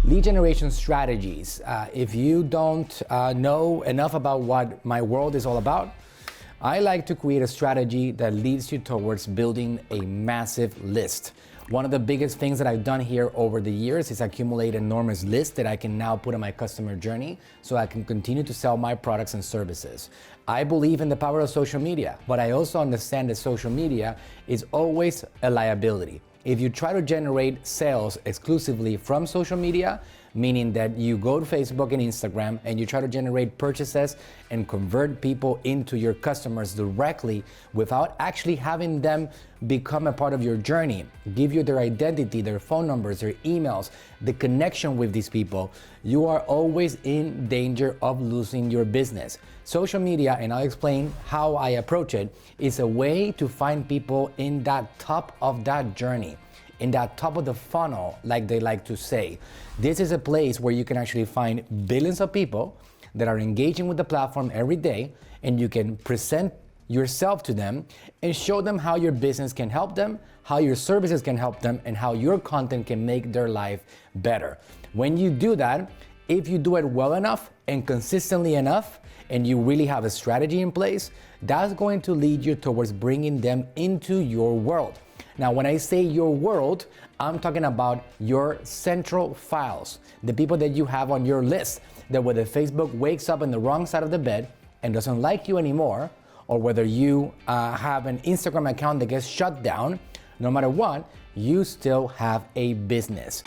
Lead generation strategies. If you don't know enough about what my world is all about, I like to create a strategy that leads you towards building a massive list. One of the biggest things that I've done here over the years is accumulate an enormous list that I can now put on my customer journey so I can continue to sell my products and services. I believe in the power of social media, but I also understand that social media is always a liability. If you try to generate sales exclusively from social media, meaning that you go to Facebook and Instagram and you try to generate purchases and convert people into your customers directly without actually having them become a part of your journey, give you their identity, their phone numbers, their emails, the connection with these people, you are always in danger of losing your business. Social media, and I'll explain how I approach it, is a way to find people in that top of that journey, in that top of the funnel, like they like to say. This is a place where you can actually find billions of people that are engaging with the platform every day, and you can present yourself to them and show them how your business can help them, how your services can help them, and how your content can make their life better. When you do that, if you do it well enough and consistently enough, and you really have a strategy in place, that's going to lead you towards bringing them into your world. Now, when I say your world, I'm talking about your central files, the people that you have on your list, that whether Facebook wakes up on the wrong side of the bed and doesn't like you anymore, or whether you have an Instagram account that gets shut down, no matter what, you still have a business.